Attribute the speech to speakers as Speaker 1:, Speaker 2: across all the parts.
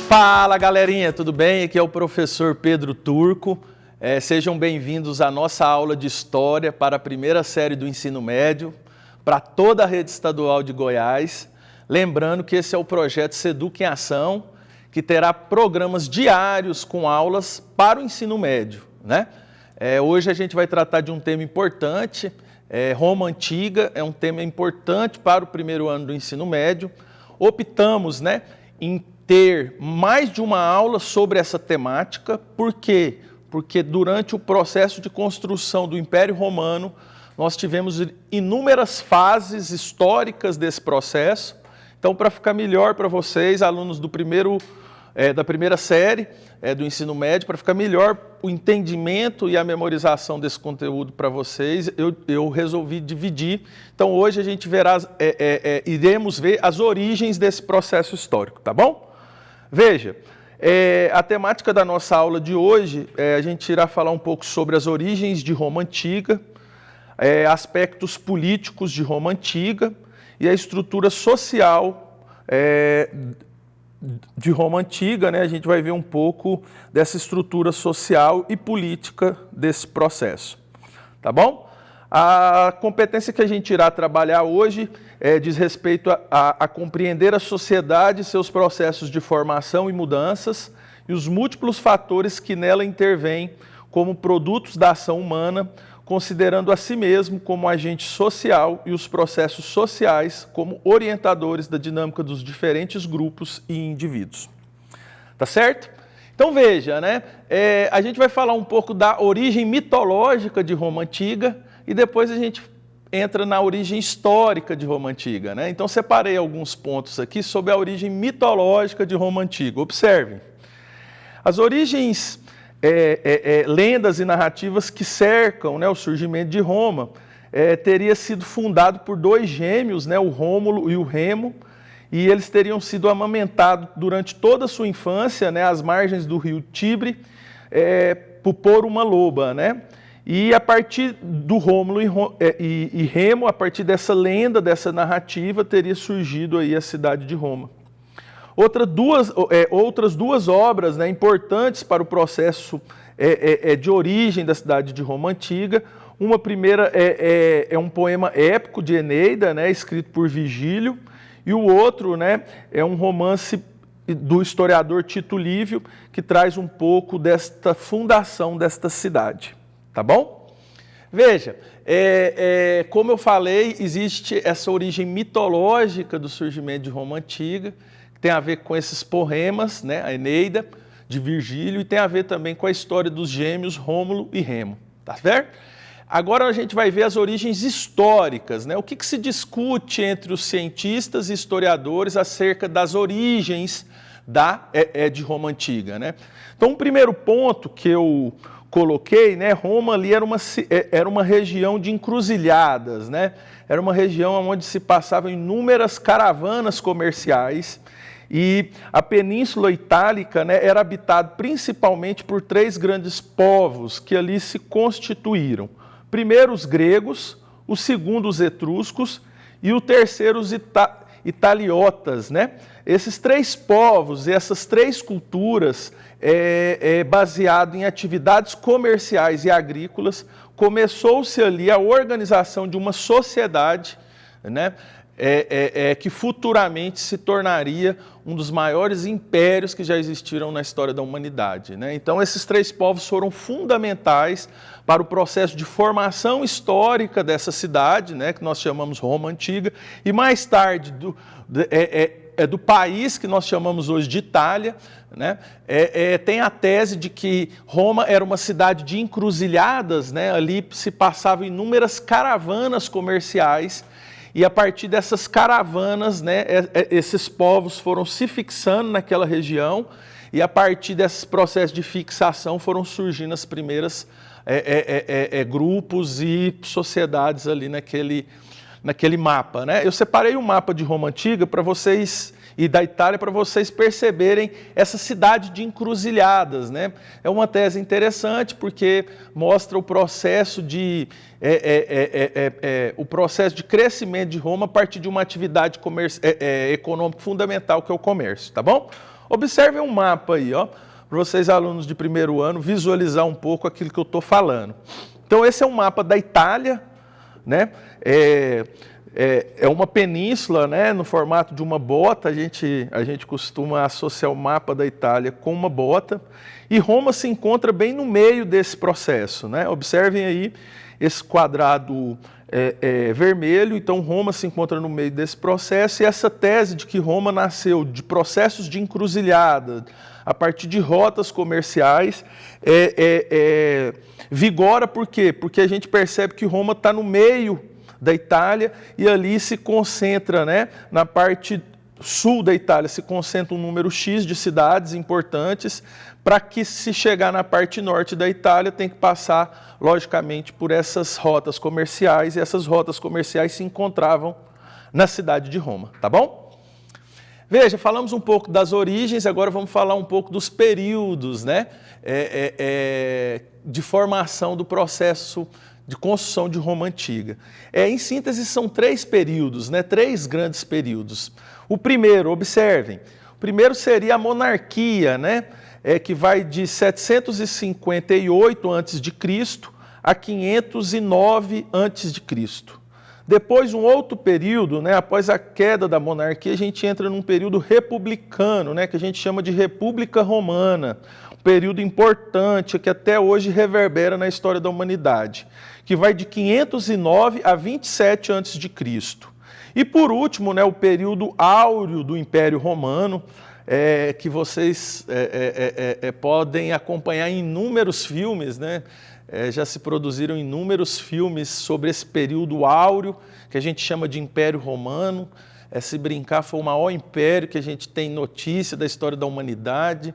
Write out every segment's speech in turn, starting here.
Speaker 1: Fala galerinha, tudo bem? Aqui é o professor Pedro Turco. Sejam bem-vindos à nossa aula de História para a primeira série do ensino médio, para toda a rede estadual de Goiás. Lembrando que esse é o projeto Seduc em Ação, que terá programas diários com aulas para o ensino médio, né? Hoje a gente vai tratar de um tema importante, Roma Antiga, é um tema importante para o primeiro ano do ensino médio. Optamos, né, em ter mais de uma aula sobre essa temática. Por quê? Porque durante o processo de construção do Império Romano, nós tivemos inúmeras fases históricas desse processo. Então, para ficar melhor para vocês, alunos da primeira série do ensino médio, para ficar melhor o entendimento e a memorização desse conteúdo para vocês, eu resolvi dividir. Então, hoje a gente iremos ver as origens desse processo histórico, tá bom? Veja, a temática da nossa aula de hoje, a gente irá falar um pouco sobre as origens de Roma Antiga, aspectos políticos de Roma Antiga e a estrutura social de Roma Antiga, né? A gente vai ver um pouco dessa estrutura social e política desse processo, tá bom? A competência que a gente irá trabalhar hoje diz respeito a compreender a sociedade, seus processos de formação e mudanças e os múltiplos fatores que nela intervêm como produtos da ação humana, considerando a si mesmo como agente social e os processos sociais como orientadores da dinâmica dos diferentes grupos e indivíduos. Tá certo? Então veja, né? A gente vai falar um pouco da origem mitológica de Roma Antiga e depois a gente entra na origem histórica de Roma Antiga, né? Então separei alguns pontos aqui sobre a origem mitológica de Roma Antiga. Observem. As origens, lendas e narrativas que cercam, né, o surgimento de Roma, teria sido fundado por dois gêmeos, né, o Rômulo e o Remo, e eles teriam sido amamentados durante toda a sua infância, né, às margens do rio Tibre, por uma loba, né? E a partir do Rômulo e Remo, a partir dessa lenda, dessa narrativa, teria surgido aí a cidade de Roma. Outras duas obras, né, importantes para o processo de origem da cidade de Roma Antiga. Uma primeira é um poema épico de Eneida, né, escrito por Virgílio, e o outro, né, é um romance do historiador Tito Livio, que traz um pouco desta fundação desta cidade. Tá bom? Veja, como eu falei, existe essa origem mitológica do surgimento de Roma Antiga, que tem a ver com esses poemas, né, a Eneida, de Virgílio, e tem a ver também com a história dos gêmeos Rômulo e Remo. Tá certo? Agora a gente vai ver as origens históricas, né? O que se discute entre os cientistas e historiadores acerca das origens de Roma Antiga, né? Então, o primeiro ponto que eu coloquei, né, Roma ali era uma região de encruzilhadas, né? Era uma região onde se passavam inúmeras caravanas comerciais e a Península Itálica, né, era habitada principalmente por três grandes povos que ali se constituíram. Primeiro os gregos, o segundo os etruscos e o terceiro os italiotas, né? Esses três povos, essas três culturas, baseado em atividades comerciais e agrícolas, começou-se ali a organização de uma sociedade, né, que futuramente se tornaria um dos maiores impérios que já existiram na história da humanidade, né? Então, esses três povos foram fundamentais para o processo de formação histórica dessa cidade, né, que nós chamamos Roma Antiga, e mais tarde do país que nós chamamos hoje de Itália, né? Tem a tese de que Roma era uma cidade de encruzilhadas, né? Ali se passavam inúmeras caravanas comerciais e a partir dessas caravanas, né, esses povos foram se fixando naquela região e a partir desses processos de fixação foram surgindo as primeiras grupos e sociedades ali naquele mapa, né? Eu separei um mapa de Roma Antiga para vocês e da Itália para vocês perceberem essa cidade de encruzilhadas, né? É uma tese interessante porque mostra o processo de crescimento de Roma a partir de uma atividade econômica fundamental que é o comércio, tá bom? Observem um mapa aí, ó, para vocês alunos de primeiro ano visualizar um pouco aquilo que eu estou falando. Então esse é um mapa da Itália, né? É uma península, né, no formato de uma bota. A gente costuma associar o mapa da Itália com uma bota. E Roma se encontra bem no meio desse processo, né? Observem aí esse quadrado vermelho. Então Roma se encontra no meio desse processo. E essa tese de que Roma nasceu de processos de encruzilhada, a partir de rotas comerciais, vigora por quê? Porque a gente percebe que Roma está no meio da Itália e ali se concentra, né, na parte sul da Itália, se concentra um número X de cidades importantes, para que se chegar na parte norte da Itália tem que passar, logicamente, por essas rotas comerciais, e essas rotas comerciais se encontravam na cidade de Roma, tá bom? Veja, falamos um pouco das origens, agora vamos falar um pouco dos períodos, né, de formação do processo de construção de Roma Antiga. Em síntese, são 3 períodos, né, 3 grandes períodos. O primeiro, observem, o primeiro seria a monarquia, né, que vai de 758 a.C. a 509 a.C. Depois, um outro período, né, após a queda da monarquia, a gente entra num período republicano, né, que a gente chama de República Romana, um período importante que até hoje reverbera na história da humanidade, que vai de 509 a 27 a.C. E por último, né, o período áureo do Império Romano, que vocês podem acompanhar em inúmeros filmes, né? Já se produziram inúmeros filmes sobre esse período áureo, que a gente chama de Império Romano. Se brincar, foi o maior império que a gente tem notícia da história da humanidade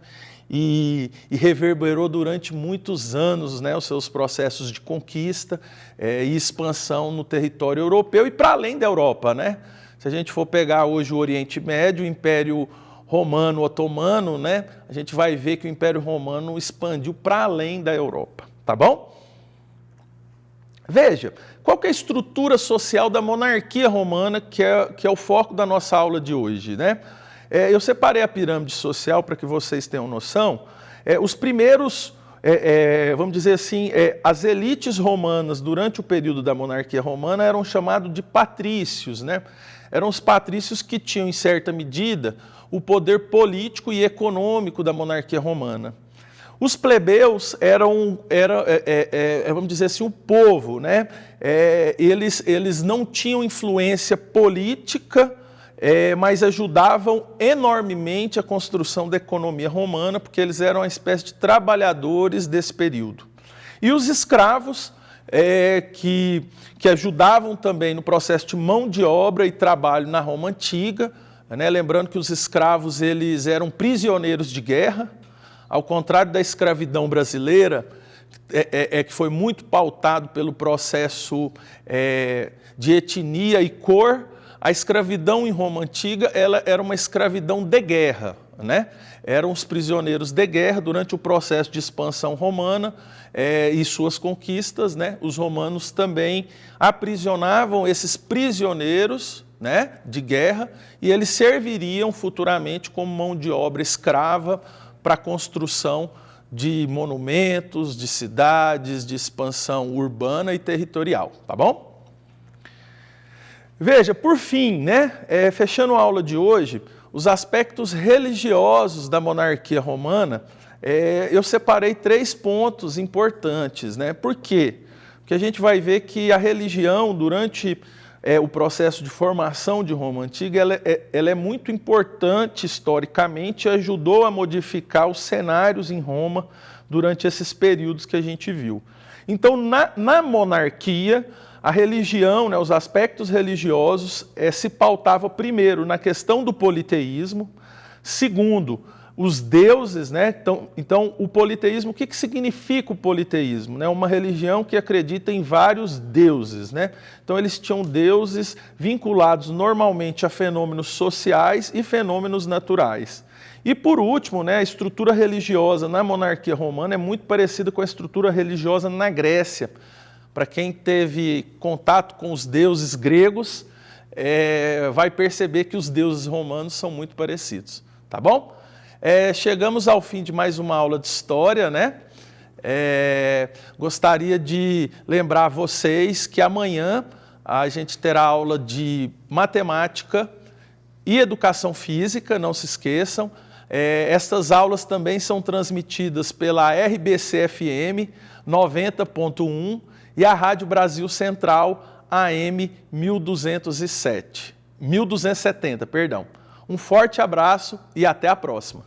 Speaker 1: e reverberou durante muitos anos, né, os seus processos de conquista e expansão no território europeu e para além da Europa, né? Se a gente for pegar hoje o Oriente Médio, o Império Romano Otomano, né, a gente vai ver que o Império Romano expandiu para além da Europa, tá bom? Veja, qual que é a estrutura social da monarquia romana, que é o foco da nossa aula de hoje, né? Eu separei a pirâmide social para que vocês tenham noção. Os primeiros, vamos dizer assim, as elites romanas durante o período da monarquia romana eram chamados de patrícios, né? Eram os patrícios que tinham, em certa medida, o poder político e econômico da monarquia romana. Os plebeus eram vamos dizer assim, o povo, né? Eles não tinham influência política, mas ajudavam enormemente a construção da economia romana, porque eles eram uma espécie de trabalhadores desse período. E os escravos, que ajudavam também no processo de mão de obra e trabalho na Roma Antiga, né? Lembrando que os escravos eles eram prisioneiros de guerra, ao contrário da escravidão brasileira, que foi muito pautado pelo processo de etnia e cor. A escravidão em Roma Antiga ela era uma escravidão de guerra, né? Eram os prisioneiros de guerra durante o processo de expansão romana e suas conquistas, né? Os romanos também aprisionavam esses prisioneiros, né, de guerra, e eles serviriam futuramente como mão de obra escrava para a construção de monumentos, de cidades, de expansão urbana e territorial, tá bom? Veja, por fim, né, fechando a aula de hoje, os aspectos religiosos da monarquia romana, eu separei 3 pontos importantes, né? Por quê? Porque a gente vai ver que a religião, durante o processo de formação de Roma Antiga, ela é muito importante historicamente e ajudou a modificar os cenários em Roma durante esses períodos que a gente viu. Então, na monarquia, a religião, né, os aspectos religiosos se pautavam primeiro na questão do politeísmo, segundo, os deuses, né? Então, o politeísmo, o que significa o politeísmo? Né? Uma religião que acredita em vários deuses, né? Então, eles tinham deuses vinculados normalmente a fenômenos sociais e fenômenos naturais. E, por último, né, a estrutura religiosa na monarquia romana é muito parecida com a estrutura religiosa na Grécia. Para quem teve contato com os deuses gregos, vai perceber que os deuses romanos são muito parecidos, tá bom? Chegamos ao fim de mais uma aula de história, né? Gostaria de lembrar vocês que amanhã a gente terá aula de matemática e educação física, não se esqueçam. Estas aulas também são transmitidas pela RBC-FM 90.1 e a Rádio Brasil Central AM 1270, perdão. Um forte abraço e até a próxima.